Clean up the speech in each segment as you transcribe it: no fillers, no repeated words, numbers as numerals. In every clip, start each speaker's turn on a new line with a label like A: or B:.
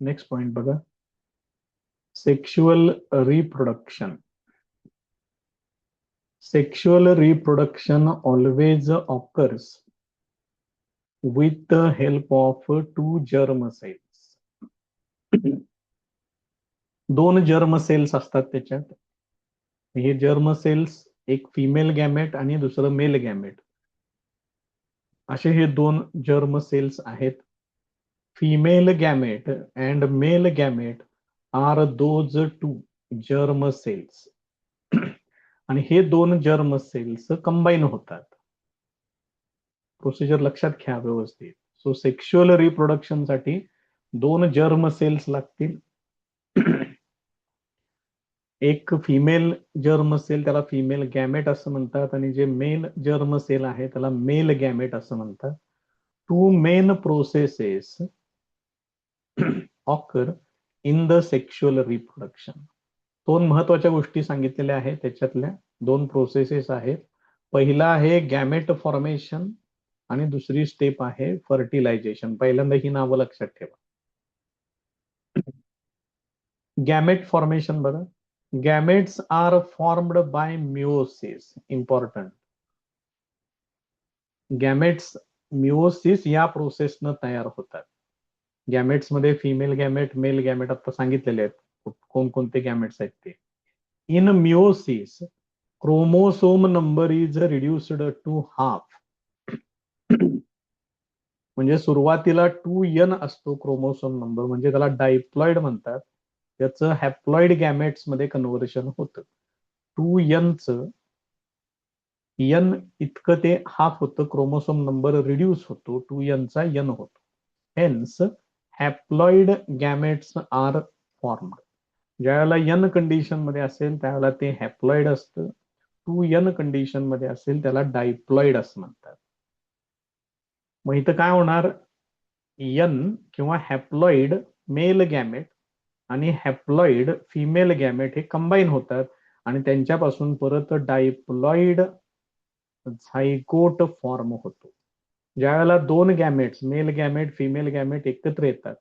A: Next point बघा, sexual reproduction. Sexual reproduction always occurs with the help of two germ cells. दोन germ cells असतात त्याच्यात. हे germ cells एक female gamete आणि दुसरं मेल गॅमेट असे हे दोन जर्म सेल्स आहेत. Female gamete and male gamete are those two germ cells. आणि हे दोन जर्म सेल्स कंबाईन होतात. प्रोसिजर लक्षात घ्या व्यवस्थित. सो सेक्शुअल रिप्रोडक्शन साठी दोन जर्म सेल्स लागतील. एक फिमेल जर्म सेल त्याला फिमेल गॅमेट असं म्हणतात आणि जे मेल जर्म सेल आहे त्याला मेल गॅमेट असं म्हणतात. Two main processes occur in the sexual reproduction. दोन महत्वाच्या गोष्टी सांगितलेल्या आहेत. त्याच्यातल्या दोन प्रोसेसेस आहेत. पहिला आहे गॅमेट फॉर्मेशन आणि दुसरी स्टेप आहे फर्टिलायझेशन. पहिल्यांदा ही नावं लक्षात ठेवा. गॅमेट फॉर्मेशन बघा. Gametes are formed by meiosis. Important. Gametes meiosis या प्रोसेसनं तयार होतात. गॅमेट्स मध्ये फिमेल गॅमेट मेल गॅमेट आता सांगितलेले आहेत कोणकोणते गॅमेट्स आहेत ते. In meiosis chromosome number is reduced to half. म्हणजे सुरुवातीला 2n असतो क्रोमोसोम नंबर, म्हणजे त्याला डायप्लॉइड म्हणतात. त्याचं हॅप्लॉइड गॅमेट्स मध्ये कन्व्हर्शन होतं. 2n चं n इतकं ते हाफ होतं. क्रोमोसोम नंबर रिड्यूस होतो. 2n चा n होतो. Hence haploid gametes are formed. ज्यावेळेला n कंडिशन मध्ये असेल त्यावेळेला ते हॅप्लॉइड असतं. 2n कंडिशन मध्ये असेल त्याला डायप्लॉइड असं म्हणतात. मग इथं काय होणार, n किंवा हॅप्लॉइड मेल गॅमेट आणि हॅप्लॉइड फिमेल गॅमेट हे कंबाईन होतात आणि त्यांच्यापासून परत डायप्लॉइड झायगोट फॉर्म होतो. ज्यावेळेला दोन gametes mail gamete female gamete एकत्र येतात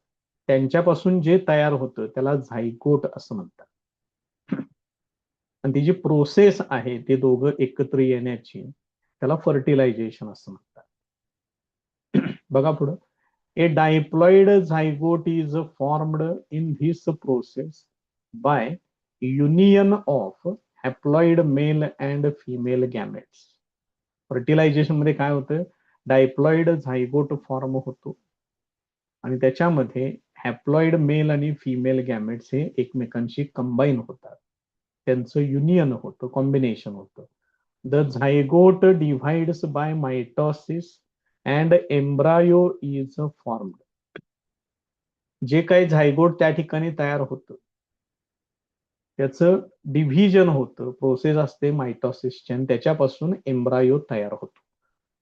A: त्यांच्यापासून जे तयार होतं त्याला झायगोट असं म्हणतात. आणि ती जी प्रोसेस आहे ते दोघं एकत्र येण्याची त्याला फर्टिलायझेशन असं म्हणतात. बघा पुढं. A diploid zygote is formed in this process by union of haploid male and female gametes. Fertilization मध्ये काय होतं, डायप्लॉइड झायगोट फॉर्म होतो आणि त्याच्यामध्ये हॅप्लॉइड मेल आणि फिमेल गॅमेट्स हे एकमेकांशी कंबाईन होतात. त्यांचं युनियन होतं, कॉम्बिनेशन होतं. The zygote divides by mitosis and embryo is formed. जे काही झायगोट त्या ठिकाणी तयार होतं त्याचं डिव्हिजन होतं, प्रोसेस असते मायटॉसिसची आणि त्याच्यापासून एम्ब्रायो तयार होतो.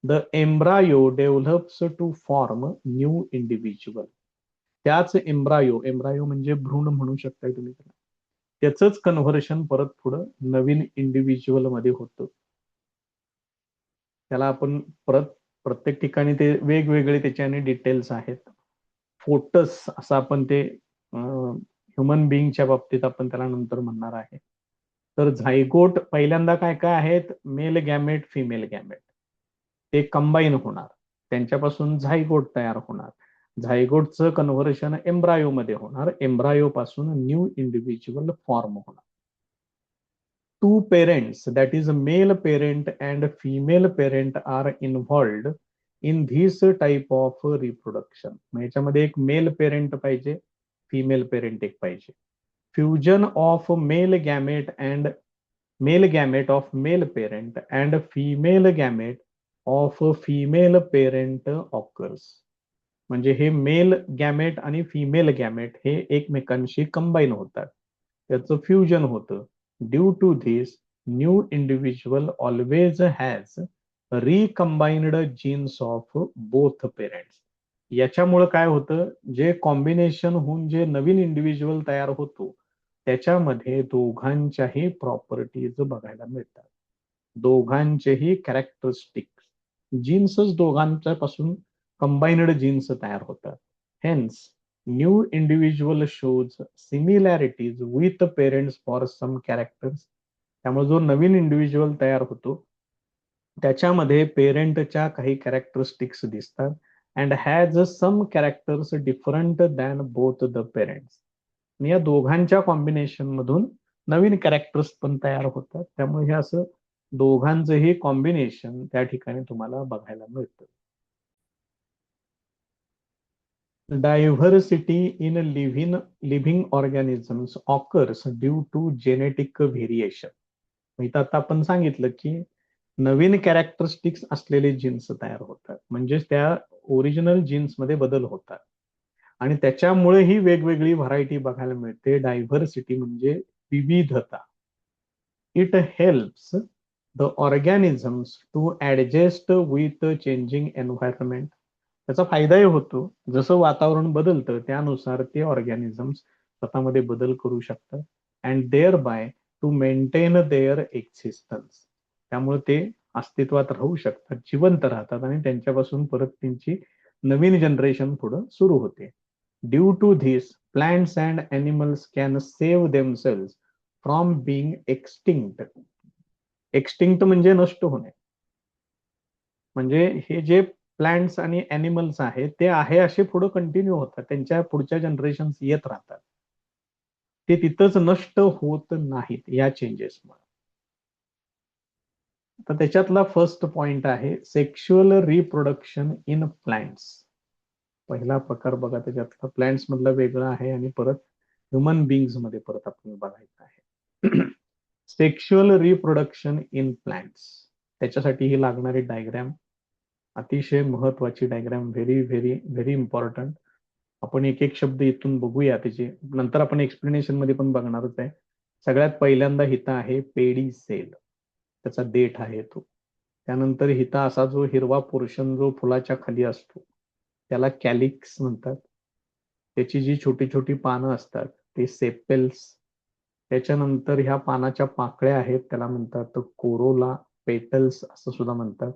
A: The embryo develops to form new individual. त्याच एम्ब्रायो, एम्ब्रायो म्हणजे भ्रूण म्हणू शकताय तुम्ही त्याला, त्याचंच कन्व्हर्शन परत पुढं नवीन इंडिव्हिज्युअल मध्ये होतं. त्याला आपण परत प्रत्येक ठिकाणी ते वेगवेगळे त्याच्याने डिटेल्स आहेत. फोटस असं आपण ते ह्युमन बिईंगच्या बाबतीत आपण त्याला नंतर म्हणणार आहे. तर झायगोट पहिल्यांदा काय काय आहेत, मेल गॅमेट फिमेल गॅमेट ते कंबाईन होणार, त्यांच्यापासून झायगोट तयार होणार. झायगोटचं कन्व्हर्शन एम्ब्रायो मध्ये होणार, एम्ब्रायो पासून न्यू इंडिव्हिज्युअल फॉर्म होणार. Two parents that is male parent and female parent are involved in this type of reproduction. याच्यामध्ये एक मेल पेरेंट पाहिजे, फिमेल पेरेंट एक पाहिजे. Fusion of male gamete and male gamete of male parent and female gamete of female parent occurs. म्हणजे हे male gamete आणि female gamete हे एकमेकांशी कंबाईन होतात, त्याचं फ्युजन होतं. Due to this new individual always has recombined genes of both parents. याच्यामुळे काय होतं, जे कॉम्बिनेशन होऊन जे नवीन इंडिव्हिज्युअल तयार होतो त्याच्यामध्ये दोघांच्याही प्रॉपर्टीज बघायला मिळतात, दोघांचेही कॅरेक्टरिस्टिक्स, जीन्सच दोघांच्या पासून कंबाइन्ड जीन्स तयार होतात. Hence new individual shows similarities with parents for some characters. त्यामुळे जो नवीन इंडिव्हिज्युअल तयार होतो त्याच्यामध्ये पेरेंटच्या काही कॅरेक्टरिस्टिक्स दिसतात and has some characters different than both the parents. या दोघांच्या कॉम्बिनेशन मधून नवीन कॅरेक्टर्स पण तयार होतात. त्यामुळे हे असं दोघांचंही कॉम्बिनेशन त्या ठिकाणी तुम्हाला बघायला मिळतं. Diversity in living organisms occurs due to genetic variation. इथं आता आपण सांगितलं की नवीन कॅरेक्टरिस्टिक्स असलेले जीन्स तयार होतात, म्हणजेच त्या ओरिजिनल जीन्स मध्ये बदल होतात आणि त्याच्यामुळे ही वेगवेगळी व्हरायटी बघायला मिळते. डायव्हर्सिटी म्हणजे विविधता. It helps the organisms to adjust with changing environment. त्याचा फायदाही होतो, जसं वातावरण बदलतं त्यानुसार ते ऑर्गॅनिझम्स स्वतःमध्ये बदल करू शकतात and thereby to maintain their existence. त्यामुळे ते अस्तित्वात राहू शकतात, जिवंत राहतात आणि त्यांच्यापासून परत त्यांची नवीन जनरेशन पुढे सुरू होते. Due to this plants and animals can save themselves from being extinct. Extinct म्हणजे नष्ट होणे. म्हणजे हे जे प्लांट्स आणि अॅनिमल्स आहेत ते आहे असे पुढे कंटिन्यू होतात, त्यांच्या पुढच्या जनरेशन येत राहतात, ते तिथंच नष्ट होत नाहीत या चेंजेसमुळे. तर त्याच्यातला फर्स्ट पॉइंट आहे सेक्शुअल रिप्रोडक्शन इन प्लांट्स. पहिला प्रकार बघा त्याच्यातला प्लांट्स मधला वेगळा आहे आणि परत ह्युमन बिंग्स मध्ये परत आपण बघायचं आहे. सेक्शुअल रिप्रोडक्शन इन प्लांट्स, त्याच्यासाठी ही लागणारी डायग्रॅम अतिशय महत्वाची diagram, very very very important. आपण एक एक शब्द इथून बघूया, त्याचे नंतर आपण एक्सप्लेनेशन मध्ये पण बघणारच आहे. सगळ्यात पहिल्यांदा हिता आहे पेडी सेल, त्याचा देठ आहे तो. त्यानंतर हिता असा जो हिरवा पोर्शन जो फुलाच्या खाली असतो त्याला कॅलिक्स म्हणतात. त्याची जी छोटी छोटी पानं असतात ते सेपेल्स. त्याच्यानंतर ह्या पानाच्या पाकळ्या आहेत त्याला म्हणतात कोरोला, पेटल्स असं सुद्धा म्हणतात.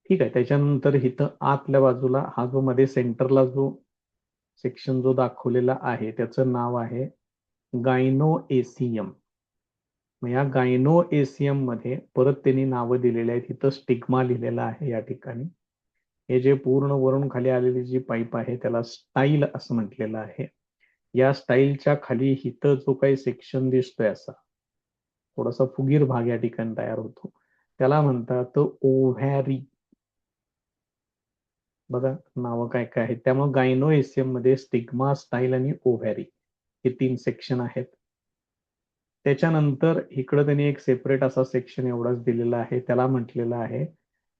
A: ठीक आहे. त्याच्यानंतर इथं आतल्या बाजूला हा जो मध्ये सेंटरला जो सेक्शन जो दाखवलेला आहे त्याचं नाव आहे गायनोएसियम. या गायनोएसियम मध्ये परत त्यांनी नावं दिलेली आहेत. इथं स्टिग्मा लिहिलेला आहे या ठिकाणी. हे जे पूर्ण वरून खाली आलेली जी पाईप आहे त्याला स्टाईल असं म्हटलेलं आहे. या स्टाईलच्या खाली इथं जो काही सेक्शन दिसतोय असा थोडासा फुगीर भाग या ठिकाणी तयार होतो, त्याला म्हणतात ओव्हॅरी. बघा नावं काय काय आहेत. त्यामुळे गायनोएसियम मध्ये स्टिग्मा, स्टाईल आणि ओव्हॅरी हे 3 सेक्शन आहेत. त्याच्यानंतर इकडं त्यांनी एक सेपरेट असा सेक्शन एवढाच दिलेला आहे, त्याला म्हटलेलं आहे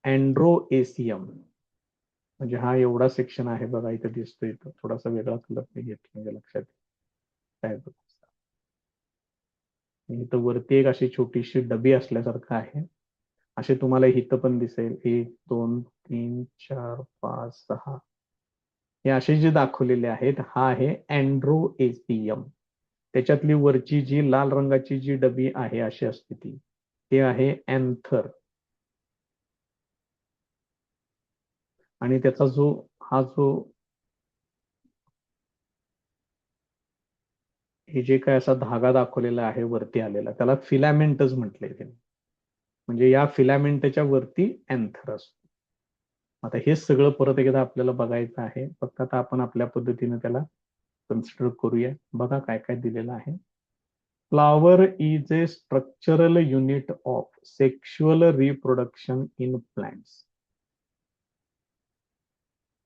A: अँड्रोएसियम. म्हणजे हा एवढा सेक्शन आहे बघा, इथं दिसतो. इथं थोडासा वेगळा कलर मी घेतला म्हणजे लक्षात काय बघा. इथं वरती एक अशी छोटीशी डबी असल्यासारखं आहे. असे तुम्हाला इथं पण दिसेल 1 2 3 4 5 6 हे असे जे दाखवलेले आहेत हा आहे अँड्रोएसियम. त्याच्यातली वरची जी लाल रंगाची जी डबी आहे अशी असते ती, ते आहे अँथर. आणि त्याचा जो हा जो हे जे काय असा धागा दाखवलेला आहे वरती आलेला त्याला फिलामेंटच म्हटलंय त्यांनी. म्हणजे या फिलामेंटच्या वरती अँथर असतो. आता हे सगळं परत एकदा आपल्याला बघायचं आहे, फक्त आता आपण आपल्या पद्धतीने त्याला कन्सिडर करूया. बघा काय काय दिलेलं आहे. Flower is a structural unit of sexual reproduction in plants.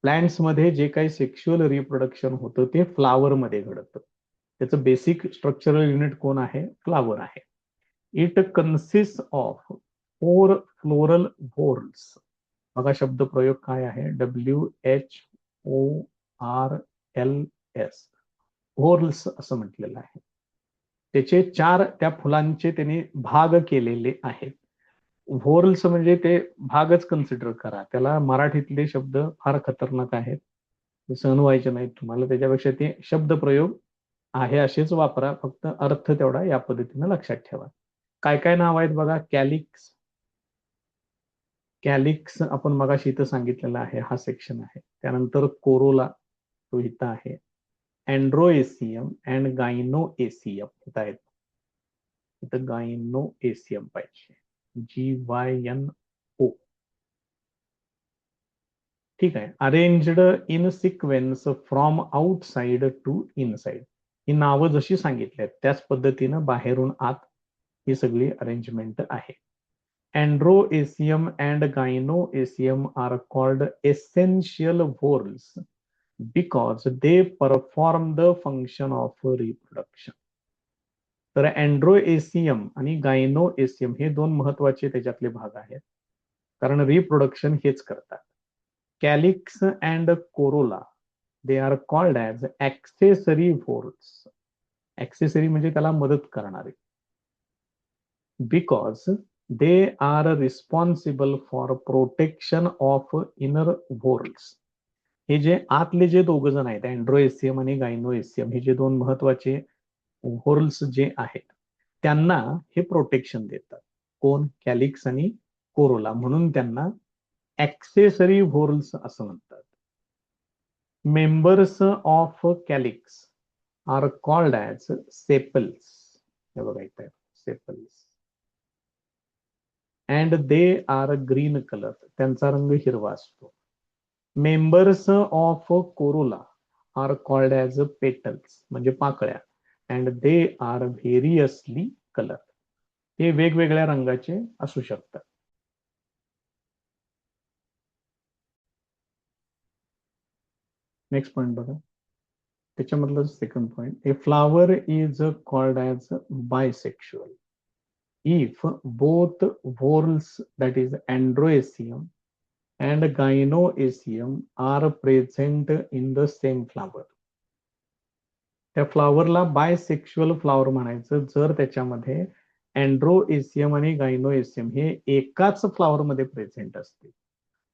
A: Plants मध्ये जे काही सेक्शुअल रिप्रोडक्शन होतं ते फ्लावर मध्ये घडतं. त्याचं बेसिक स्ट्रक्चरल युनिट कोण आहे? फ्लावर आहे. It consist of 4 floral whorls. बघा शब्द प्रयोग काय आहे, WHORLS, व्होर्ल्स असं म्हटलेलं आहे. त्याचे 4 त्या फुलांचे त्यांनी भाग केलेले आहेत. व्होर्ल्स म्हणजे ते भागच कन्सिडर करा. त्याला मराठीतले शब्द फार खतरनाक आहेत, सहन व्हायचे नाहीत तुम्हाला. त्याच्यापेक्षा ते शब्द प्रयोग आहे असेच वापरा, फक्त अर्थ तेवढा या पद्धतीने लक्षात ठेवा. काय काय नाव आहेत बघा. कॅलिक्स, कॅलिक्स आपण मगाशी इथं सांगितलेला आहे, हा सेक्शन आहे. त्यानंतर कोरोला, तो इथं आहे. अँड्रोएसियम अँड गायनोएसियम इथं आहेत. इथं गायनोएसियम पाहिजे. GYNO. ठीक आहे. Arranged in sequence from outside to inside. ही नावं जशी सांगितली आहेत त्याच पद्धतीनं बाहेरून आत ही सगळी अरेंजमेंट आहे. Androecium and gynoecium are called essential whorls because they perform the function of reproduction. तर अँड्रोएसियम आणि गायनोएसियम हे दोन महत्वाचे त्याच्यातले भाग आहेत, कारण रिप्रोडक्शन हेच करतात. Calyx and corolla they are called as accessory whorls. Accessory म्हणजे त्याला मदत करणारे. Because they are responsible for protection of inner whorls. हे जे आतले जे दोघ जण आहेत, अँड्रोएसियम आणि गायनोएसियम, हे जे दोन महत्वाचे व्होर्ल्स जे आहेत त्यांना हे प्रोटेक्शन देतात. कोण? कॅलिक्स आणि कोरोला. म्हणून त्यांना ॲक्सेसरी व्होर्ल्स असं म्हणतात. Members of calyx are called as sepals. हे बघा इथे sepals. And they are green colour. त्यांचा रंग हिरवा असतो. Members of corolla are called as petals म्हणजे पाकळ्या. And they are variously colour. हे वेगवेगळ्या रंगाचे असू शकतात. नेक्स्ट पॉइंट बघा, त्याच्यामधलं second point. A flower is called as bisexual if both whorls, that is androecium and gynoecium, are present in the same flower. त्या फ्लॉवरला बायसेक्शुअल फ्लॉवर म्हणायचं जर त्याच्यामध्ये अँड्रोएसियम आणि गायनोएसियम हे एकाच फ्लॉवर मध्ये प्रेझेंट असतील.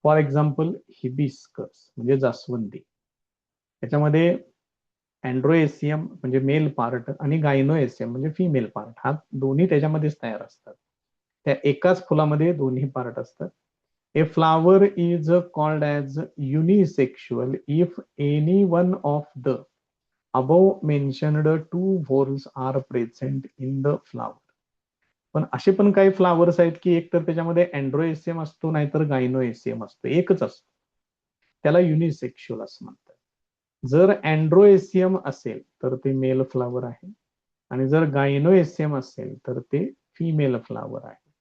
A: फॉर एक्झाम्पल हिबिस्कस म्हणजे जास्वंदी, त्याच्यामध्ये अँड्रोएसियम म्हणजे मेल पार्ट आणि गायनोएसियम म्हणजे फिमेल पार्ट, हा दोन्ही त्याच्यामध्येच तयार असतात. त्या एकाच फुलामध्ये दोन्ही पार्ट असतात. A flower is called as unisexual if any one of the above mentioned two whorls are present in the flower. पण असे पण काही फ्लावर्स आहेत की एक तर त्याच्यामध्ये अँड्रोएसियम असतो नाहीतर गायनोएसियम असतो, एकच असतो, त्याला युनिसेक्शुअल असं म्हणतात. जर अँड्रोएसियम असेल तर ते मेल फ्लावर आहे आणि जर गायनोएसियम असेल तर ते फिमेल फ्लावर आहे.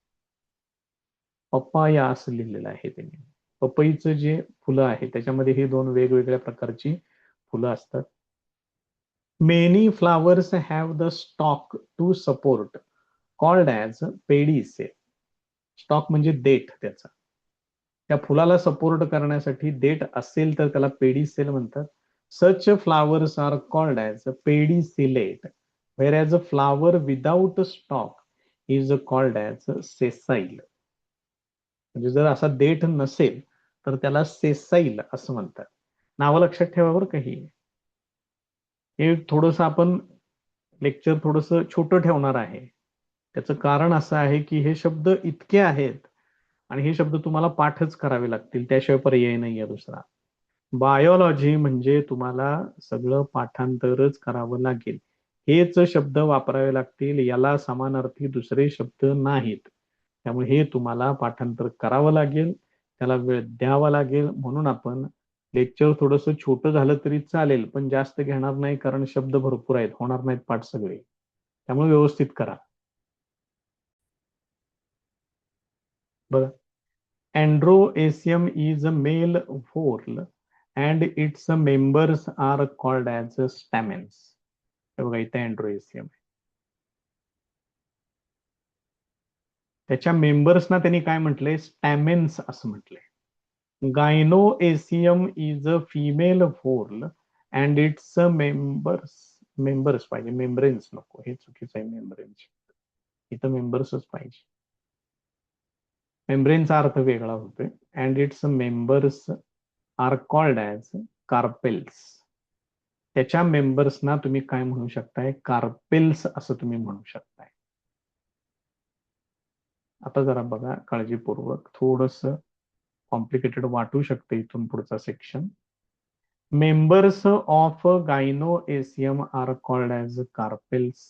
A: पप्पाया असं लिहिलेलं आहे त्यांनी. पपईचं जे फुलं आहे त्याच्यामध्ये हे दोन वेगवेगळ्या प्रकारची फुलं असतात. Many flowers have the stalk to support called as pedicel. Stalk म्हणजे देठ त्याचा. त्या फुलाला सपोर्ट करण्यासाठी देठ असेल तर त्याला पेडिसेल म्हणतात. Such flowers are called as pedicellate, whereas a flower without stalk is called as sessile. म्हणजे जर असा देठ नसेल तर त्याला सेसाईल असं म्हणतात. नावं लक्षात ठेवा बरं काही. हे थोडंसं आपण लेक्चर थोडंसं छोटं ठेवणार आहे. त्याचं कारण असं आहे की हे शब्द इतके आहेत आणि हे शब्द तुम्हाला पाठच करावे लागतील, त्याशिवाय पर्याय नाहीये दुसरा. बायोलॉजी म्हणजे तुम्हाला सगळं पाठांतरच करावं लागेल. हेच शब्द वापरावे लागतील, याला समानार्थी दुसरे शब्द नाहीत. त्यामुळे हे तुम्हाला पाठांतर करावं लागेल, त्याला वेळ द्यावा लागेल. म्हणून आपण लेक्चर थोडंसं छोटं झालं तरी चालेल पण जास्त घेणार नाही, कारण शब्द भरपूर आहेत, होणार नाहीत पाठ सगळे. त्यामुळे व्यवस्थित करा. बघा, androecium is a male whorl and its members are called as stamens. हे बघा इथे अँड्रोएसियम आहे, त्याच्या मेंबर्सना त्यांनी काय म्हटलंय? स्टॅमेन्स असं म्हटलंय. Gynoecium is a female whorl and its members, members पाहिजे, मेम्ब्रेन्स नको, हे चुकीचं आहे. मेम्ब्रेन्स इथं मेंबर्सच पाहिजे. मेम्ब्रेनचा अर्थ वेगळा होतोय. And its members are called as carpels. त्याच्या मेंबर्सना तुम्ही काय म्हणू शकताय? कार्पेल्स असं तुम्ही म्हणू शकताय. आता जरा बघा काळजीपूर्वक, थोडंसं कॉम्प्लिकेटेड वाटू शकतं इथून पुढचा section. Members of gynoecium are called as carpels.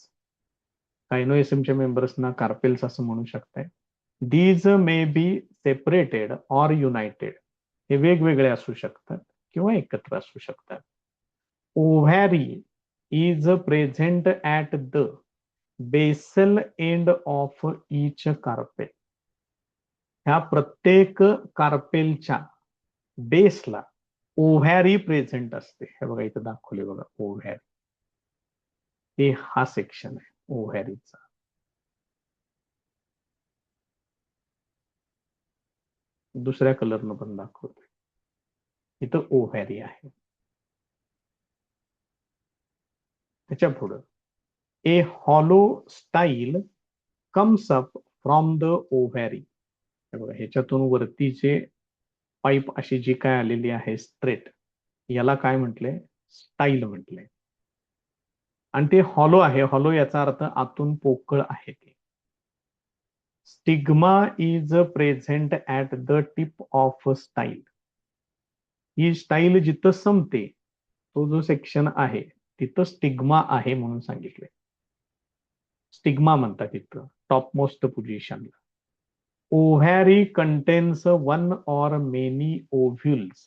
A: गायनोएसियमच्या मेंबर्सना कार्पेल्स असं म्हणू शकताय. These may be separated or united. हे वेगवेगळे असू शकतात किंवा एकत्र असू शकतात. Ovary is present at the basal end of each carpel. ह्या प्रत्येक कार्पेलच्या बेसला ओव्हॅरी प्रेझेंट असते. हे बघा इथं दाखवले बघा ओव्हॅरी. हे हा सेक्शन आहे ओव्हॅरीचा. दुसऱ्या कलरनं पण दाखवतोय. इथं ओव्हॅरी आहे. त्याच्या पुढं a hollow style comes up from the ovary. बघा ह्याच्यातून वरतीचे पाईप अशी जी काय आलेली आहे स्ट्रेट, याला काय म्हटलंय? स्टाईल म्हटलंय. आणि ते हॉलो आहे. हॉलो याचा अर्थ आतून पोकळ आहे ते. Stigma is present at the tip of style. He style जिथं संपते, तो जो सेक्शन आहे तिथं स्टिग्मा आहे म्हणून सांगितलंय. स्टिग्मा म्हणतात इथं टॉप मोस्ट पोझिशनला. ओव्हॅरी कंटेन्स वन ऑर मेनी ओव्ह्युल्स.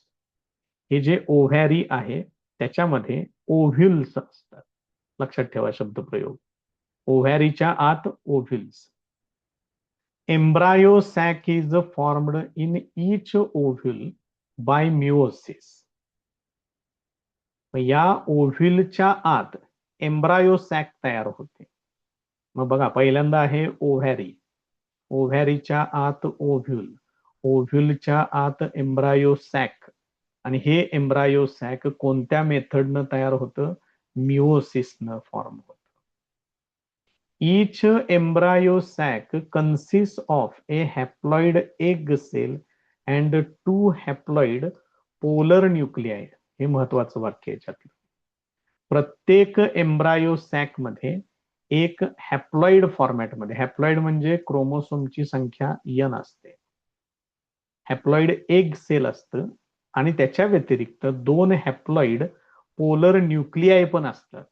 A: हे जे ओव्हॅरी आहे त्याच्यामध्ये ओव्ह्युल्स असतात. लक्षात ठेवा शब्दप्रयोग. ओव्हॅरीच्या आत ovules. Embryo sac is formed in each ovule by meiosis. या ओव्ह्युलच्या आत एम्ब्रायो सॅक तयार होते. मग बघा पहिल्यांदा आहे ओव्हॅरी. ओव्हॅरीच्या आत ओव्ह्युल. ओव्ह्युलच्या आत एम्ब्रायो सॅक. आणि हे एम्ब्रायो सॅक कोणत्या मेथडनं तयार होतं? मिओसिसनं फॉर्म होतं. Each embryo sac consists of a haploid egg cell and two haploid polar nuclei. हे महत्वाचं वाक्य आहे याच्यातलं. प्रत्येक एम्ब्रायो सॅक मध्ये एक हॅप्लॉइड फॉर्मॅटमध्ये, हॅप्लॉइड म्हणजे क्रोमोसोमची संख्या n असते, हॅप्लॉइड एग सेल असतं आणि त्याच्या व्यतिरिक्त दोन हॅप्लॉइड पोलर न्यूक्लियाय पण असतात.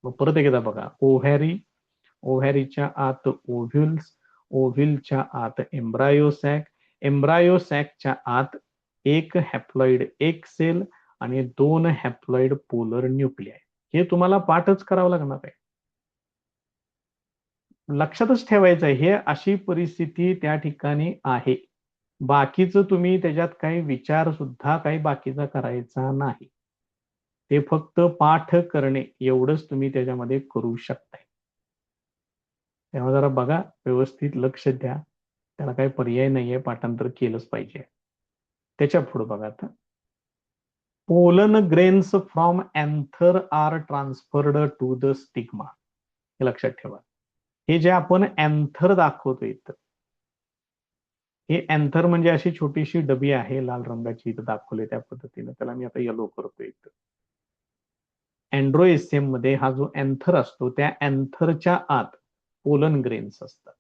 A: मग परत एकदा बघा, ओव्हॅरी, ओव्हॅरीच्या आत ओव्ह्युल्स, ओव्ह्युलच्या आत एम्ब्रायोसॅक, एम्ब्रायोसॅकच्या आत एक हॅप्लॉइड एक सेल आणि दोन हॅप्लॉइड पोलर न्यूक्लियाय. हे तुम्हाला पाठच करावं लागणार आहे. लक्षातच ठेवायचं आहे, हे अशी परिस्थिती त्या ठिकाणी आहे. बाकीचं तुम्ही त्याच्यात काही विचार सुद्धा काही बाकीचा करायचा नाही. ते फक्त पाठ करणे एवढंच तुम्ही त्याच्यामध्ये करू शकताय. तेव्हा जरा बघा, व्यवस्थित लक्ष द्या. त्याला काही पर्याय नाहीये, पाठांतर केलंच पाहिजे. त्याच्या पुढे बघा आता. Pollen grains from anther are transferred to the stigma. हे लक्षात ठेवा. हे जे आपण अँथर दाखवतो इथं, हे अँथर म्हणजे अशी छोटीशी डबी आहे लाल रंगाची, इथं दाखवले त्या पद्धतीने. त्याला मी आता येलो करतो इथं. अँड्रोएसियम मध्ये हा जो अँथर असतो, त्या अँथरच्या आत पोलन ग्रेन्स असतात.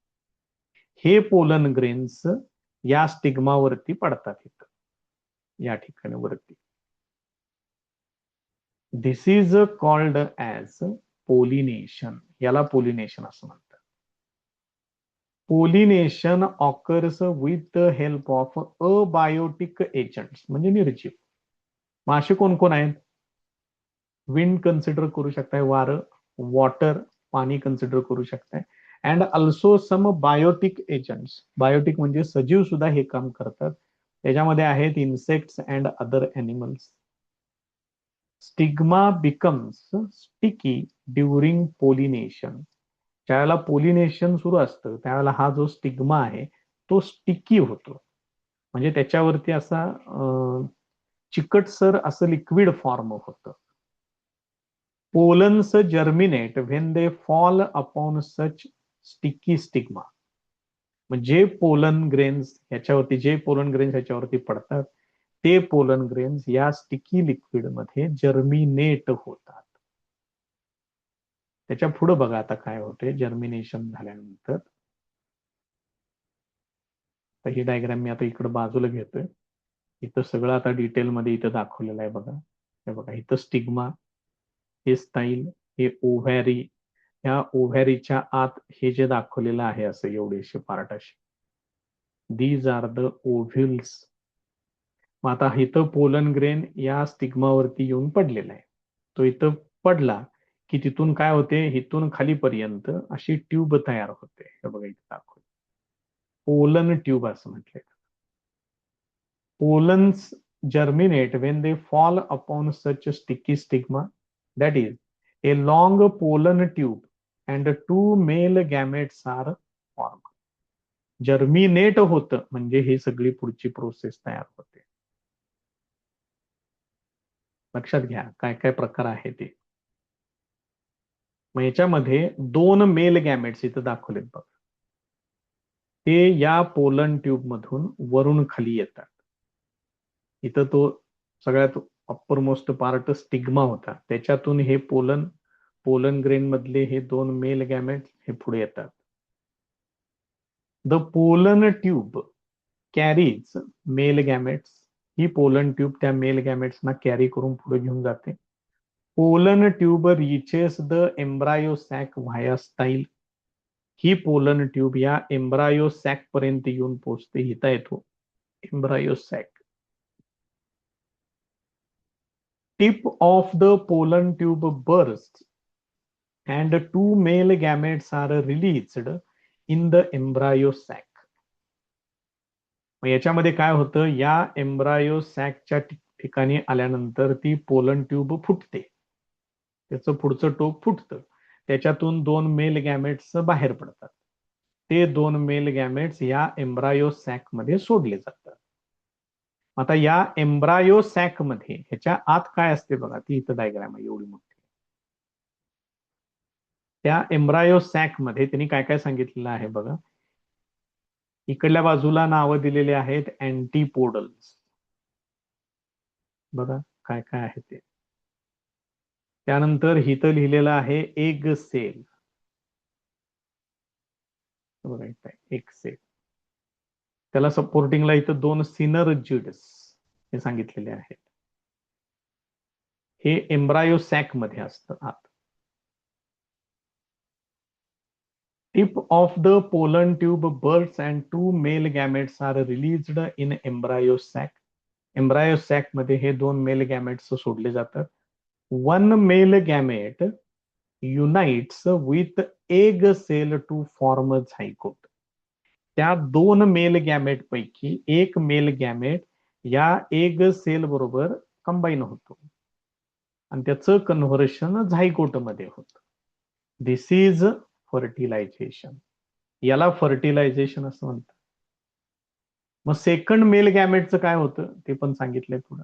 A: हे पोलन ग्रेन्स या स्टिग्मावरती पडतात इथं, या ठिकाणी वरती. दिस इज कॉल्ड ॲज पोलिनेशन. याला पोलिनेशन असं म्हणतात. Pollination occurs with the help of abiotic agents, म्हणजे निर्जीव. मग असे कोण कोण आहेत? विंड कन्सिडर करू शकताय, वारं, वॉटर, पाणी कन्सिडर करू शकताय. And also some biotic agents. Biotic म्हणजे सजीव सुद्धा हे काम करतात. त्याच्यामध्ये आहेत insects and other animals. Stigma becomes sticky during pollination. ज्यावेळेला पोलिनेशन सुरू असतं त्यावेळेला हा जो स्टिग्मा आहे तो स्टिकी होतो. म्हणजे त्याच्यावरती असा चिकटसर असं लिक्विड फॉर्म होतं. Pollens germinate when they fall upon such sticky stigma. म्हणजे पोलन ग्रेन्स ह्याच्यावरती, जे पोलन ग्रेन्स ह्याच्यावरती पडतात, ते पोलन ग्रेन्स या स्टिकी लिक्विड मध्ये जर्मिनेट होतात. त्याच्या पुढे बघा आता काय होते जर्मिनेशन झाल्यानंतर. तर ही डायग्राम मी आता इकडे बाजूला घेतोय. इथं सगळं आता डिटेलमध्ये इथं दाखवलेलं आहे बघा. हे बघा इथं स्टिग्मा, हे स्टाईल, हे ओव्हॅरी, ह्या ओव्हॅरीच्या आत हे जे दाखवलेलं आहे असं एवढेशे पार्ट असे, दीज आर द ओव्ह्युल्स. मग आता इथं पोलन ग्रेन या स्टिग्मावरती येऊन पडलेला आहे. तो इथं पडला की तिथून काय होते, इथून खालीपर्यंत अशी ट्यूब तयार होते. हे बघा इथे दाखवते, पोलन ट्यूब असं म्हटलंय. Pollens germinate when they fall upon such a sticky stigma, that is, a long pollen tube and two male gametes are formed. Germinate होतं म्हणजे ही सगळी पुढची प्रोसेस तयार होते. लक्षात घ्या काय काय प्रकार आहे ते. मग याच्यामध्ये दोन मेल गॅमेट्स इथं दाखवलेत बघा, ते या पोलन ट्यूब मधून वरून खाली येतात. इथं तो सगळ्यात अप्पर मोस्ट पार्ट स्टिग्मा होता, त्याच्यातून हे पोलन ग्रेन मधले हे दोन मेल गॅमेट हे पुढे येतात. The pollen tube carries male gametes, ही पोलन ट्यूब त्या मेल गॅमेट्सना कॅरी करून पुढे घेऊन जाते. Pollen tube reaches the embryo sac via style, ही पोलन ट्यूब या एम्ब्रायो सॅक पर्यंत येऊन पोहोचते. इथं येतो embryo sac. Tip of the pollen tube bursts and two male gametes are released in the embryo sac. मग याच्यामध्ये काय होतं, या एम्ब्रायो सॅकच्या ठिकाणी आल्यानंतर ती पोलन ट्यूब फुटते, त्याचं पुढचं टोक फुटतं, त्याच्यातून दोन मेल गॅमेट्स बाहेर पडतात. ते दोन मेल गॅमेट्स या एम्ब्रायो सॅक मध्ये सोडले जातात. आता या एम्ब्रायो सॅक मध्ये ह्याच्या आत काय असते बघा, ती इथं डायग्राम आहे एवढी मोठी. त्या एम्ब्रायो सॅक मध्ये त्यांनी काय काय सांगितलेलं आहे बघा. इकडल्या बाजूला नावं दिलेली आहेत अँटीपोडल्स, बघा काय काय आहे ते. त्यानंतर इथं लिहिलेलं आहे एग सेल, बघा इथं एग सेल. त्याला सपोर्टिंगला इथं दोन सिनर्जिड्स हे सांगितलेले आहेत. हे एम्ब्रायो सॅक मध्ये असतं आत. Tip of the pollen tube bursts and two male gametes are released in embryo sac. Embryo sac मध्ये हे दोन मेल गॅमेट्स सोडले जातात. One male gamete unites with egg cell to form a zygote. त्या दोन मेल गॅमेट पैकी एक mail gamete या एग सेल बरोबर कंबाईन होतो आणि त्याचं कन्व्हर्शन झायगोट मध्ये होतं. This is fertilisation. याला फर्टिलायझेशन असं म्हणतात. मग सेकंड मेल गॅमेटचं काय होतं ते पण सांगितलंय पुढे.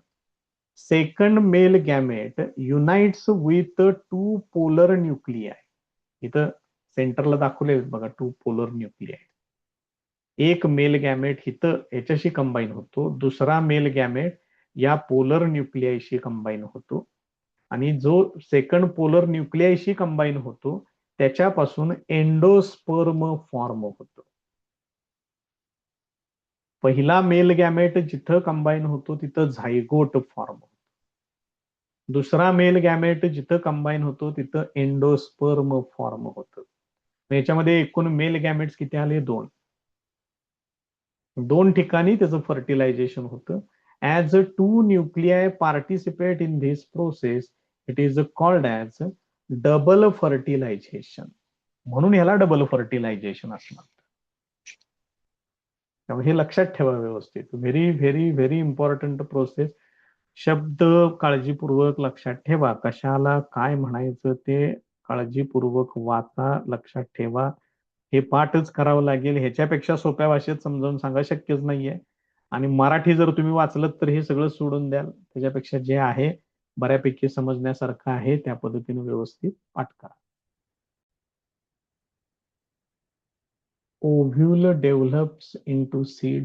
A: Second mail gamete unites with two polar nuclei. इथं सेंटरला दाखवले बघा टू पोलर न्यूक्लियाय. एक मेल गॅमेट इथं याच्याशी कंबाईन होतो, दुसरा मेल गॅमेट या पोलर न्यूक्लियाशी कंबाईन होतो आणि जो सेकंड पोलर न्यूक्लियाशी कंबाईन होतो त्याच्यापासून एंडोस्पर्म फॉर्म होतो. पहिला मेल गॅमेट जिथं कंबाईन होतो तिथं झायगोट फॉर्म होतो. दुसरा मेल गॅमेट जिथं कंबाईन होतो तिथं एंडोस्पर्म फॉर्म होतं. याच्यामध्ये एकूण मेल गॅमेट्स किती आले, दोन. दोन ठिकाणी त्याचं फर्टिलायझेशन होतं. As two nuclei participate in this process it is called as double fertilization. म्हणून ह्याला डबल फर्टिलायझेशन असं म्हणतात. त्यामुळे हे लक्षात ठेवा व्यवस्थित. Very very very important process. शब्द काळजीपूर्वक लक्षात ठेवा, कशाला काय म्हणायचं ते काळजीपूर्वक वाचा, लक्षात ठेवा. हे पाठच करावं लागेल. ह्याच्यापेक्षा सोप्या भाषेत समजावून सांगा शक्यच नाहीये. आणि मराठी जर तुम्ही वाचलं तर हे सगळं सोडून द्याल. त्याच्यापेक्षा जे आहे बऱ्यापैकी समजण्यासारखं आहे त्या पद्धतीने व्यवस्थित पाठ करा. Ovule develops into seed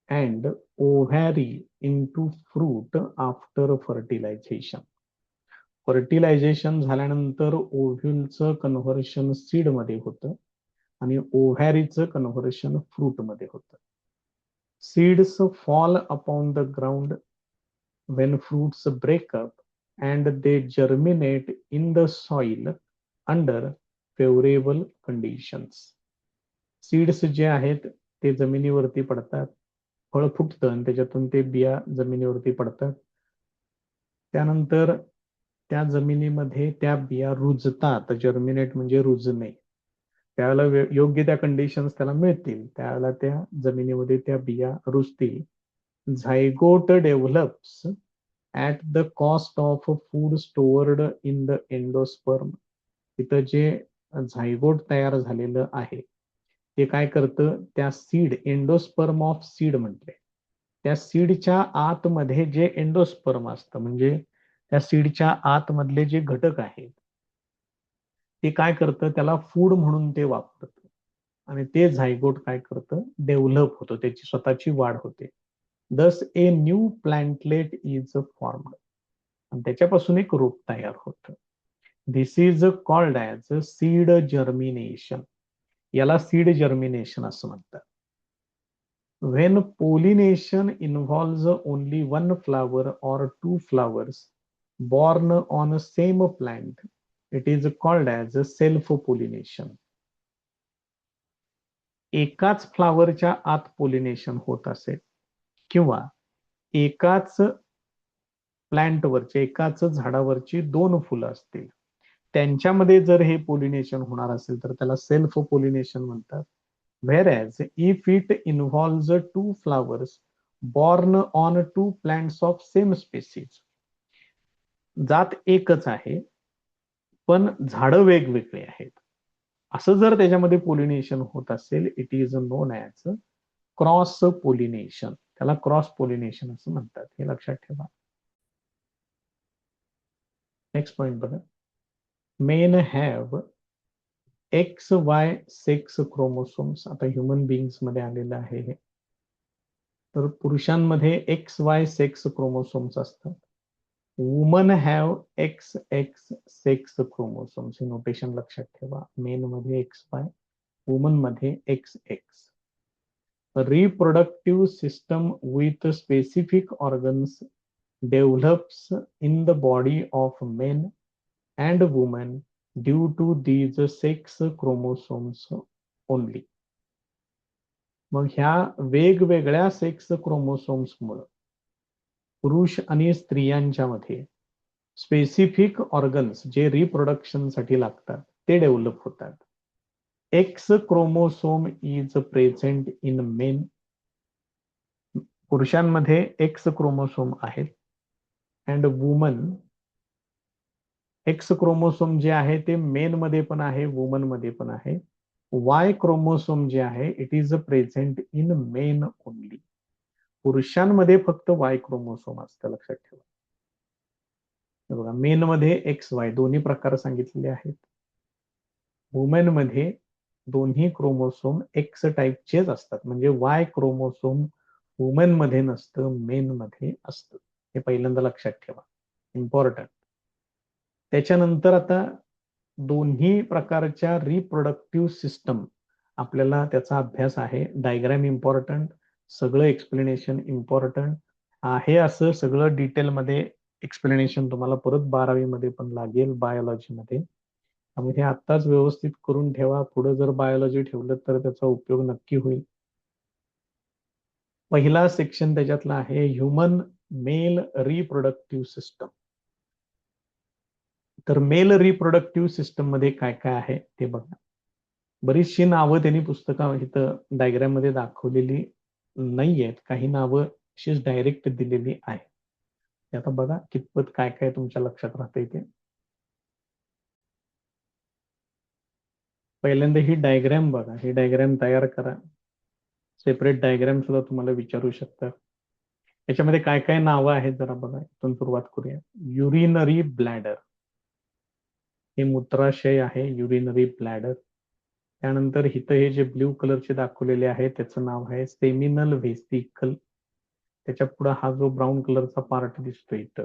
A: and ovary into fruit after fertilization. Fertilization झाल्यानंतर ओव्ह्यूलचं कन्व्हर्शन सीड मध्ये होतं आणि ओव्हॅरीचं कन्व्हर्शन फ्रूट मध्ये होतं. Seeds fall upon the ground when fruits break up and they germinate in the soil under favorable conditions. Seeds जे आहेत ते जमिनीवरती पडतात, फळ फुटतं आणि त्याच्यातून ते बिया जमिनीवरती पडतात. त्यानंतर त्या जमिनीमध्ये त्या बिया रुजतात. जर्मिनेट म्हणजे रुजणे. त्यावेळेला योग्य त्या कंडिशन्स त्याला मिळतील, त्यावेळेला त्या जमिनीमध्ये त्या बिया रुजतील. Zygote develops at the cost of food stored in the endosperm. तिथं जे झायगोट तयार झालेलं आहे ते काय करतं, त्या सीड, एंडोस्पर्म ऑफ सीड म्हटले, त्या सीडच्या आतमध्ये जे एंडोस्पर्म असतं, म्हणजे त्या सीडच्या आतमधले जे घटक आहेत ते काय करतं, त्याला फूड म्हणून ते वापरतं आणि ते झायगोट काय करतं, डेव्हलप होतं, त्याची स्वतःची वाढ होते. Thus a new plantlet is formed. आणि त्याच्यापासून एक रोप तयार होतं. This is called as seed germination. याला सीड जर्मिनेशन असं म्हणतात. When pollination involves only one flower or two flowers born on a same plant, it is called as self-pollination. एकाच फ्लावरच्या आत पोलिनेशन होत असेल किंवा एकाच प्लांटवरचे, एकाच झाडावरची दोन फुलं असतील, त्यांच्यामध्ये जर हे पोलिनेशन होणार असेल तर त्याला सेल्फ पोलिनेशन म्हणतात. Whereas if it involves two flowers born on two plants of same species, जात एकच आहे पण झाडं वेगवेगळी आहेत, असं जर त्याच्यामध्ये पोलिनेशन होत असेल, it is non as cross pollination. त्याला क्रॉस पोलिनेशन असं म्हणतात, हे लक्षात ठेवा. नेक्स्ट पॉइंट बघा. Main have x Y sex chromosomes. आता ह्युमन बिंग्स मध्ये आलेलं आहे हे. तर पुरुषांमध्ये एक्स वाय सेक्स क्रोमोसोम्स असतात. Woman have x x sex chromosomes. हे नोटेशन लक्षात ठेवा. मेन मध्ये एक्स वाय, वुमन मध्ये x x. Reproductive system with specific organs develops in the body of men and woman due to these sex chromosomes only. मग ह्या वेगवेगळ्या sex क्रोमोसोम्समुळे पुरुष आणि स्त्रियांच्या मध्ये स्पेसिफिक ऑर्गन्स जे रिप्रोडक्शनसाठी लागतात ते डेव्हलप होतात. X chromosome is present in main. पुरुषांमध्ये एक्स क्रोमोसोम आहेत अँड वुमन, एक्स क्रोमोसोम जे आहे ते मेन मध्ये पण आहे, वुमन मध्ये पण आहे. वाय क्रोमोसोम जे आहे it is present in main only. पुरुषांमध्ये फक्त वाय क्रोमोसोम असतं, लक्षात ठेवा. बघा, मेन मध्ये एक्स वाय दोन्ही प्रकार सांगितलेले आहेत. वुमेन मध्ये दोन्ही क्रोमोसोम एक्स टाईपचेच असतात, म्हणजे वाय क्रोमोसोम वुमेन मध्ये नसतं, मेन मध्ये असतं. हे पहिल्यांदा लक्षात ठेवा, इम्पॉर्टंट. त्याच्यानंतर आता दोन्ही प्रकारच्या रिप्रोडक्टिव्ह सिस्टम आपल्याला त्याचा अभ्यास आहे. डायग्राम इम्पॉर्टंट, सगळं एक्सप्लेनेशन इम्पॉर्टंट आहे. असं सगळं डिटेलमध्ये एक्सप्लेनेशन तुम्हाला परत 12वी मध्ये पण लागेल, बायोलॉजी मध्ये. त्यामुळे हे आत्ताच व्यवस्थित करून ठेवा, पुढे जर बायोलॉजी ठेवलं तर त्याचा उपयोग नक्की होईल. पहिला सेक्शन त्याच्यातला आहे ह्युमन मेल रिप्रोडक्टिव्ह सिस्टम. तर मेल रिप्रोडक्टिव्ह सिस्टम मध्ये काय काय आहे ते बघा. बरीचशी नावं त्यांनी पुस्तका इथं डायग्राम मध्ये दाखवलेली नाही आहेत, काही नावं अशीच डायरेक्ट दिलेली आहे. आता बघा कितपत काय काय तुमच्या लक्षात राहते ते. पहिल्यांदा ही डायग्राम बघा, ही डायग्राम तयार करा. सेपरेट डायग्राम सुद्धा तुम्हाला विचारू शकतात. याच्यामध्ये काय काय नावं आहेत जरा बघा, इथून सुरुवात करूया. युरिनरी ब्लॅडर, हे मूत्राशय आहे, युरिनरी ब्लॅडर. त्यानंतर इथं हे जे ब्ल्यू कलरचे दाखवलेले आहे त्याचं नाव आहे सेमिनल व्हेसिकल. त्याच्या पुढे हा जो ब्राऊन कलरचा पार्ट दिसतो इथं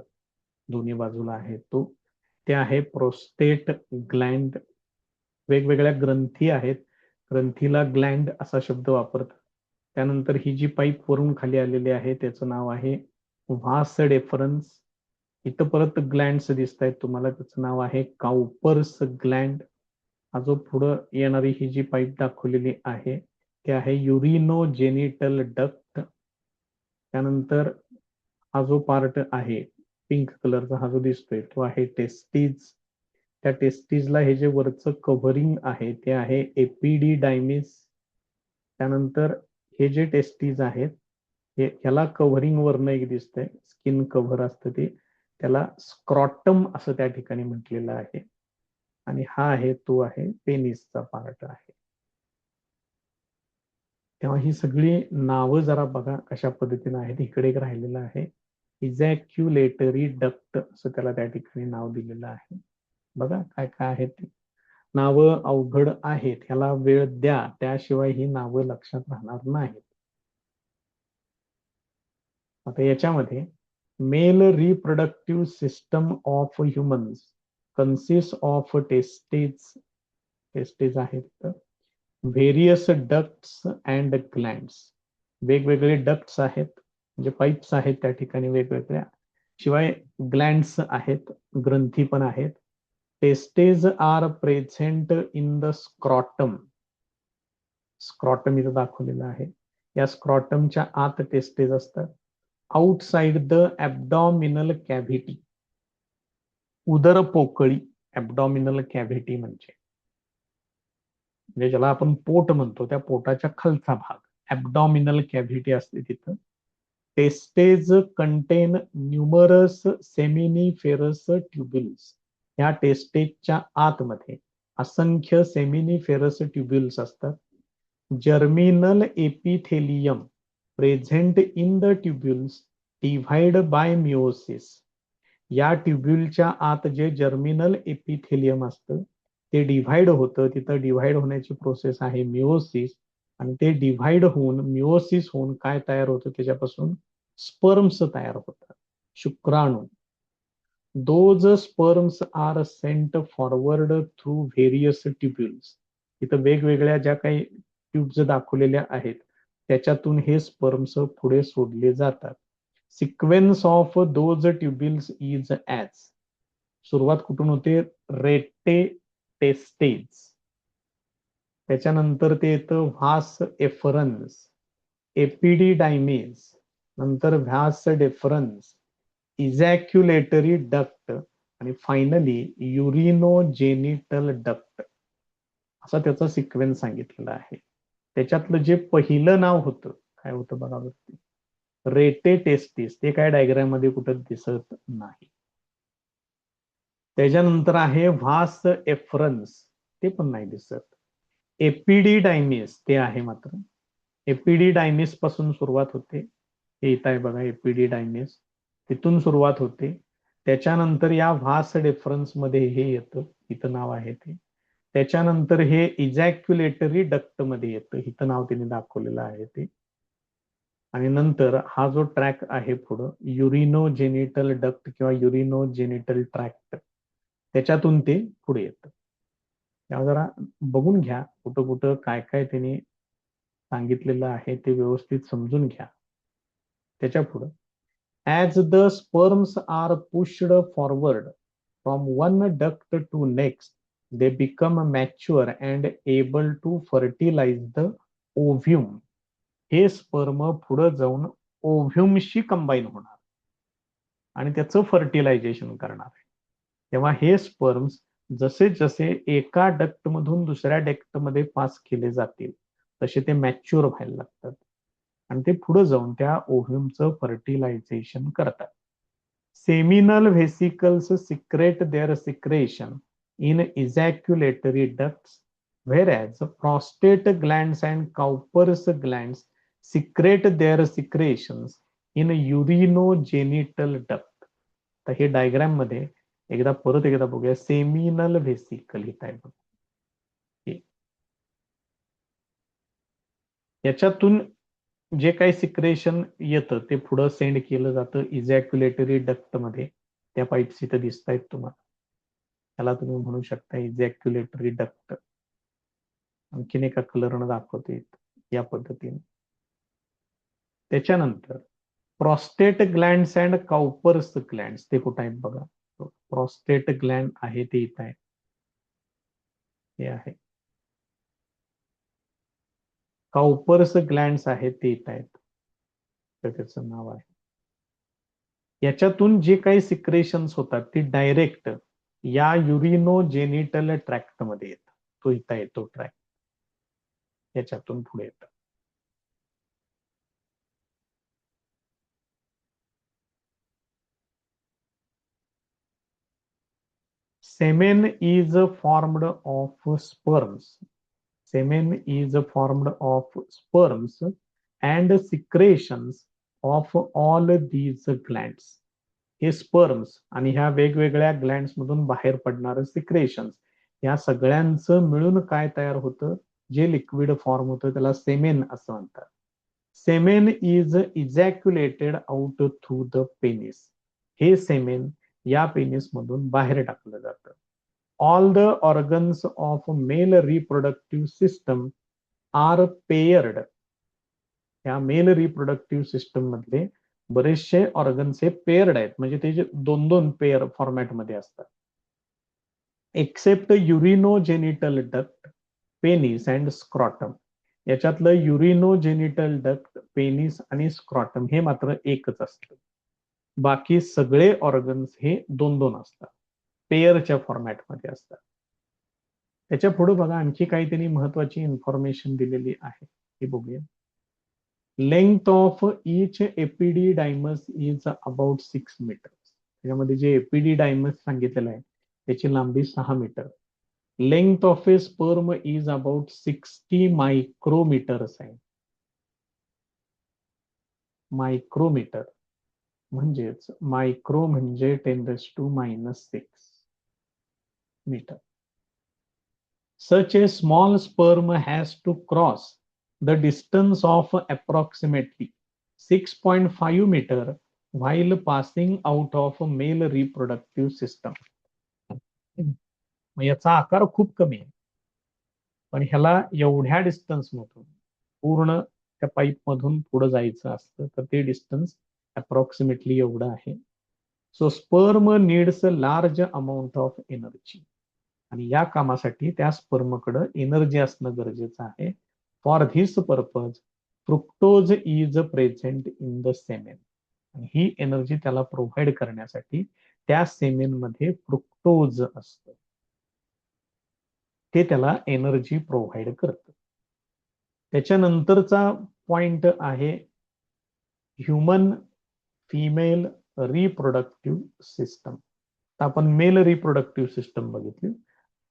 A: दोन्ही बाजूला आहे तो, ते आहे प्रोस्टेट ग्लँड. वेगवेगळ्या ग्रंथी आहेत, ग्रंथीला ग्लँड असा शब्द वापरतात. त्यानंतर ही जी पाईप वरून खाली आलेली आहे त्याचं नाव आहे व्हास डेफरन्स. इथं परत ग्लँड्स दिसत आहेत तुम्हाला, त्याचं नाव आहे काउपर्स ग्लँड. हा जो पुढं येणारी ही जी पाईप दाखवलेली आहे ते आहे युरिनोजेनिटल डक्ट. त्यानंतर हा जो पार्ट आहे पिंक कलरचा हा जो दिसतोय तो आहे टेस्टीज. त्या टेस्टीजला हे जे वरचं कव्हरिंग आहे ते आहे एपिडिडायमिस. त्यानंतर हे जे टेस्टीज आहेत हे ह्याला कव्हरिंग वरनं एक दिसतंय, स्किन कव्हर असतं ते, त्याला स्क्रॉटम असं त्या ठिकाणी म्हटलेलं आहे. आणि हा आहे तो आहे पेनिसचा पार्ट आहे. तेव्हा ही सगळी नावं जरा बघा कशा पद्धतीने आहेत. इकडे एक राहिलेलं आहे इजॅक्युलेटरी डक्ट असं त्याला त्या ठिकाणी नाव दिलेलं आहे. बघा काय काय आहे ते. नावं अवघड आहेत, ह्याला वेळ द्या, त्याशिवाय ही नावं लक्षात राहणार नाहीत. आता याच्यामध्ये male reproductive system of humans consist of testes आहेत, व्हेरियस डक्ट्स अँड ग्लँड्स. वेगवेगळे डक्ट्स आहेत म्हणजे पाईप्स आहेत त्या ठिकाणी वेगवेगळ्या, शिवाय ग्लँड्स आहेत, ग्रंथी पण आहेत. Testes are present in the scrotum. Scrotum इथं दाखवलेलं आहे. या स्क्रॉटमच्या आत टेस्टेज असतात. Outside the abdominal cavity. उदर पोकळी, ॲब्डॉमिनल कॅव्हिटी म्हणजे ज्याला आपण पोट म्हणतो त्या पोटाच्या खालचा भाग, ॲब्डॉमिनल कॅव्हिटी असते तिथं. टेस्टेज कंटेन न्यूमरस सेमिनिफेरस ट्युब्युल्स. ह्या टेस्टेजच्या आतमध्ये असंख्य सेमिनिफेरस ट्युब्युल्स असतात. Germinal epithelium present in the tubules divide by meiosis. या ट्युब्युलच्या आत जे जर्मिनल एपिथेलियम असतं ते डिव्हाइड होतं, तिथं डिव्हाइड होण्याची प्रोसेस आहे मिओसिस. आणि ते डिव्हाइड होऊन मिओसिस होऊन काय तयार होतं त्याच्यापासून स्पर्म्स तयार होतात, शुक्राणू. Those sperms are sent forward through various tubules. इथं वेगवेगळ्या ज्या काही ट्यूब्स दाखवलेल्या आहेत त्याच्यातून हे स्पर्म्स पुढे सोडले जातात. Sequence of those tubules is as. सुरुवात कुठून होते? रेटे टेस्टेज. त्याच्यानंतर ते येतं व्हास एफरन्स, एपिडिडायमिस, नंतर व्हास डेफरन्स, इजॅक्युलेटरी डक्ट आणि फायनली युरिनोजेनिटल डक्ट. असा त्याचा सिक्वेन्स सांगितलेला आहे. त्याच्यातलं जे पहिलं नाव होतं काय होतं बघा वरती, रेटे टेस्टिस, ते काय डायग्राम मध्ये कुठं दिसत नाही. त्याच्यानंतर आहे व्हास एफरन्स, ते पण नाही दिसत. एपिडिडायमिस ते आहे मात्र. एपिडिडायमिस पासून सुरुवात होते, हे इथं आहे बघा एपिडिडायमिस, तिथून सुरुवात होते. त्याच्यानंतर या व्हास डिफरन्स मध्ये हे येतं, इथं नाव आहे ते. त्याच्यानंतर हे इजॅक्युलेटरी डक्ट मध्ये येतं, इथं नाव त्यांनी दाखवलेलं आहे ते. आणि नंतर हा जो ट्रॅक आहे पुढं युरिनोजेनिटल डक्ट किंवा युरिनोजेनिटल ट्रॅक्ट, त्याच्यातून ते पुढे येतं. तेव्हा जरा बघून घ्या कुठं कुठं काय काय त्यांनी सांगितलेलं आहे ते व्यवस्थित समजून घ्या. त्याच्या पुढं as the sperms are pushed forward from one duct to next they become mature and able to fertilize the ovum. हे स्पर्म पुढे जाऊन ओव्ह्यूमशी कंबाईन होणार आणि त्याचं फर्टिलायझेशन करणार आहे. तेव्हा हे स्पर्म्स जसे जसे एका डक्ट मधून दुसऱ्या डक्ट मध्ये पास केले जातील तसे ते मॅच्युअर व्हायला लागतात आणि ते पुढे जाऊन त्या ओव्ह्यूमचं फर्टिलायझेशन करतात. Seminal vesicles secrete their secretion in ejaculatory ducts, whereas prostate glands and Cowper's glands secrete their secretions in urinogenital duct. तर हे डायग्राम मध्ये एकदा परत एकदा बघूया. सेमिनल व्हेसिकल इथं आहे बघा, याच्यातून जे काही सिक्रेशन येतं ते पुढं सेंड केलं जातं इजॅक्युलेटरी डक्ट मध्ये. त्या पाईप्स इथं दिसत आहेत तुम्हाला, त्याला तुम्ही म्हणू शकता इजॅक्युलेटरी डक्ट. आणखीन एका कलरनं दाखवते या पद्धतीने. त्याच्यानंतर prostate glands and Cowper's glands ते कुठे आहेत बघा. प्रॉस्टेट ग्लँड आहे ते इथं आहे, हे आहे. काउपर्स ग्लँड्स आहेत ते इथं आहेत, तर त्याचं नाव आहे. याच्यातून जे काही सिक्रेशन्स होतात ती डायरेक्ट या युरिनोजेनिटल ट्रॅक्ट मध्ये येतात. तो इथं येतो ट्रॅक्ट, याच्यातून पुढे येतात. Semen is formed of sperms. Semen is formed of sperms and secretions of all these glands. हे स्पर्म्स आणि ह्या वेगवेगळ्या ग्लँड्स मधून बाहेर पडणारं सिक्रेशन्स, या सगळ्यांचं मिळून काय तयार होतं, जे लिक्विड फॉर्म होतं त्याला सेमेन असं म्हणतात. Semen is ejaculated out through the penis. हे सेमेन या पेनिस मधून बाहेर टाकलं जातं. All the organs of male reproductive system are paired. या मेल रिप्रोडक्टिव्ह सिस्टम मधले बरेचसे ऑर्गन्स हे पेअर्ड आहेत, म्हणजे ते जे दोन दोन पेअर फॉर्मॅटमध्ये असतात. Except urinogenital duct, penis and scrotum. याच्यातलं युरिनोजेनिटल डक्ट, पेनिस आणि स्क्रॉटम हे मात्र एकच असतं. बाकी सगळे ऑर्गन्स हे दोन दोन असतात, पेअरच्या फॉर्मॅटमध्ये असतात. त्याच्या पुढे बघा आणखी काही त्यांनी महत्वाची इन्फॉर्मेशन दिलेली आहे, हे बघूया. Length of each epididymis is about 6 metre. त्याच्यामध्ये जे एपिडिडायमस सांगितलेलं आहे त्याची लांबी 6 metre. Length of a sperm is about 60 micrometres आहे. मायक्रोमीटर म्हणजेच मायक्रो म्हणजे 10⁻⁻⁶ metre. Such a small sperm has to cross the distance of approximately 6.5 meter while passing out of male reproductive system. याचा आकार खूप कमी आहे, पण ह्याला एवढ्या डिस्टन्स मधून पूर्ण त्या पाईप मधून पुढे जायचं असतं, तर ते डिस्टन्स अप्रॉक्सिमेटली एवढं आहे. So sperm needs a large amount of energy. आणि या कामासाठी त्या स्पर्मकडे एनर्जी असणं गरजेचं आहे. For this purpose fructose is present in the semen. He energy त्याला प्रोव्हाइड करण्यासाठी त्या सेमेन मध्ये फ्रुक्टोज असतं, ते त्याला एनर्जी प्रोव्हाइड करतं. त्याच्यानंतरचा पॉइंट आहे ह्युमन फिमेल रिप्रोडक्टिव्ह सिस्टम. आपण मेल रिप्रोडक्टिव्ह सिस्टम बघितली,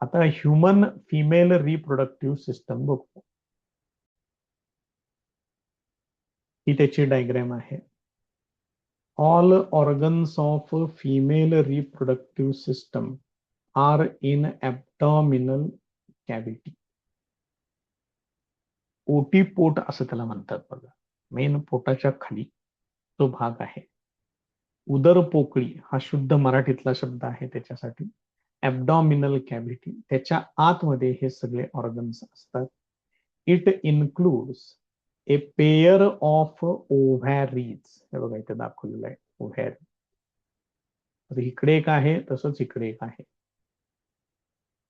A: आता ह्युमन फिमेल रिप्रोडक्टिव्ह सिस्टम बघू. ही त्याची डायग्राम आहे. All organs of female reproductive system are in abdominal cavity. ओटीपोट असं त्याला म्हणतात बघा. मेन पोटाच्या खाली तो भाग आहे. उदर पोकळी हा शुद्ध मराठीतला शब्द आहे त्याच्यासाठी. ॲब्डॉमिनल कॅव्हिटी, त्याच्या आतमध्ये हे सगळे ऑर्गन्स असतात. It includes a pair of ovaries. हे बघा इथे दाखवलेलं आहे ओव्हॅरी. तर इकडे एक आहे, तसंच इकडे एक आहे.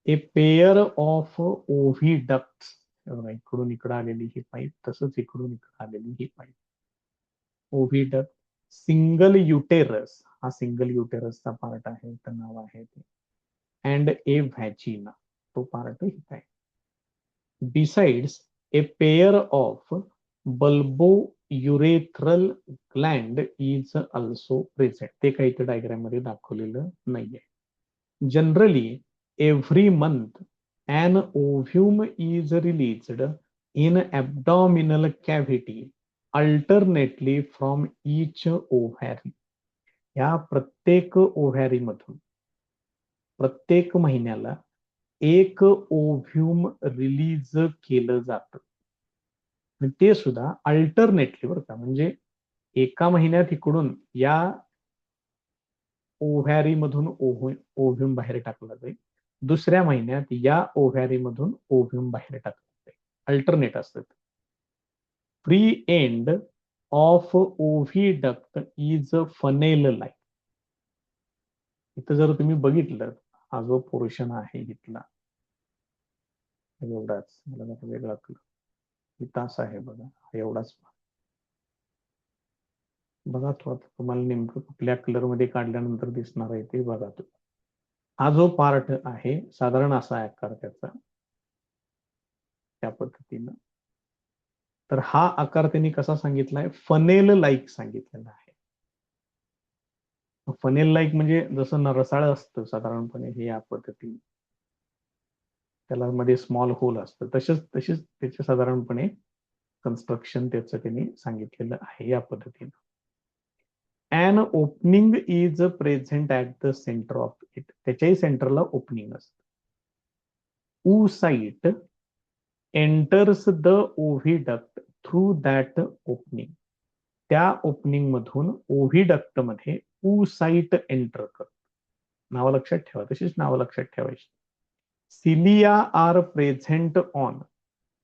A: A pair of oviducts. बघा इकडून इकडं आलेली ही पाईप, तसंच इकडून इकडं आलेली ही पाईप. ओव्हिडक्ट. सिंगल युटेरस, हा सिंगल युटेरसचा पार्ट आहे, तर नाव आहे ते. अँड ए व्हॅजिना, तो पार्ट इथं आहे. Besides, a pair of bulbourethral gland is also present. ते काही त्या डायग्राम मध्ये दाखवलेलं नाहीये. Generally, every month an ovum is released in abdominal cavity alternately from each ovary. या प्रत्येक ओव्हॅरी मधून प्रत्येक महिन्याला एक ओव्ह्यूम रिलीज केलं जातं. ते सुद्धा अल्टरनेटली बरं का, म्हणजे एका महिन्यात इकडून या ओव्हॅरी मधून ओव्ह्यूम बाहेर टाकला जाईल, दुसऱ्या महिन्यात या ओव्हॅरी मधून ओव्ह्यूम बाहेर टाकला जाईल. अल्टरनेट असतं. Free end of oviduct is funnel like. इथं जर तुम्ही बघितलं, हा जो पोर्शन आहे इथला एवढाच, मला जरा वेगळा कलर इथं असा आहे बघा, एवढाच बघा. तो आता तुम्हाला नेमकं कुठल्या कलर मध्ये काढल्यानंतर दिसणार आहे ते बघा. तो हा जो पार्ट आहे साधारण असा आहे आकार त्याचा, त्या पद्धतीनं. तर हा आकार त्यांनी कसा सांगितलाय, फनेल लाईक सांगितलेला आहे. फनेल लाईक म्हणजे जसं नरसाळ असतं साधारणपणे हे या पद्धतीने, त्याला मध्ये स्मॉल होल असतं, तशीच त्याचे साधारणपणे कन्स्ट्रक्शन त्याचं त्यांनी सांगितलेलं आहे या पद्धतीनं. An opening is present at the centre of it. त्याच्याही सेंटरला ओपनिंग असतं. oocyte enters the oviduct through that opening. त्या ओपनिंग मधून ओव्हिडक्ट मध्ये oocyte एंटर करतो. नावं लक्षात ठेवा, तशीच नावं लक्षात ठेवायची. Cilia are present on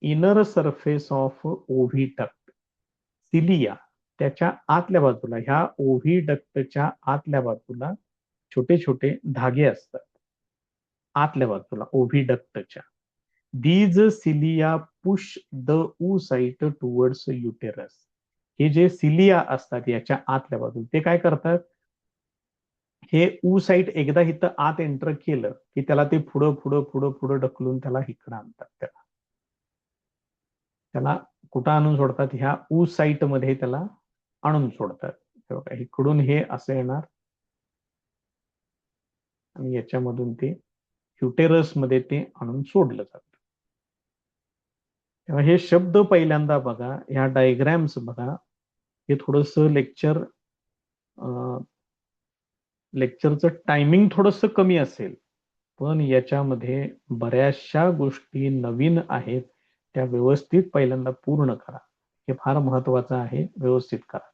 A: inner surface of oviduct. Cilia त्याच्या आतल्या बाजूला, ह्या ओव्हिडक्टच्या आतल्या बाजूला छोटे छोटे धागे असतात आतल्या बाजूला ओव्हिडक्टच्या. These cilia push the oocyte towards uterus. हे जे सिलिया असतात याच्या आतल्या बाजूला, ते काय करतात, हे oocyte एकदा इथं आत एंटर केलं की त्याला ते पुढं पुढं पुढं पुढं ढकलून त्याला इकडं आणतात. त्याला कुठं आणून सोडतात, ह्या oocyte मध्ये त्याला आणून सोडतात. इकडून हे असं येणार आणि याच्यामधून ते युटेरस मध्ये ते आणून सोडलं जातं. तेव्हा हे शब्द पहिल्यांदा बघा, ह्या डायग्रॅम्स बघा. हे थोडस लेक्चरचं टायमिंग थोडस कमी असेल, पण याच्यामध्ये बऱ्याचशा गोष्टी नवीन आहेत, त्या व्यवस्थित पहिल्यांदा पूर्ण करा. हे फार महत्वाचं आहे, व्यवस्थित करा.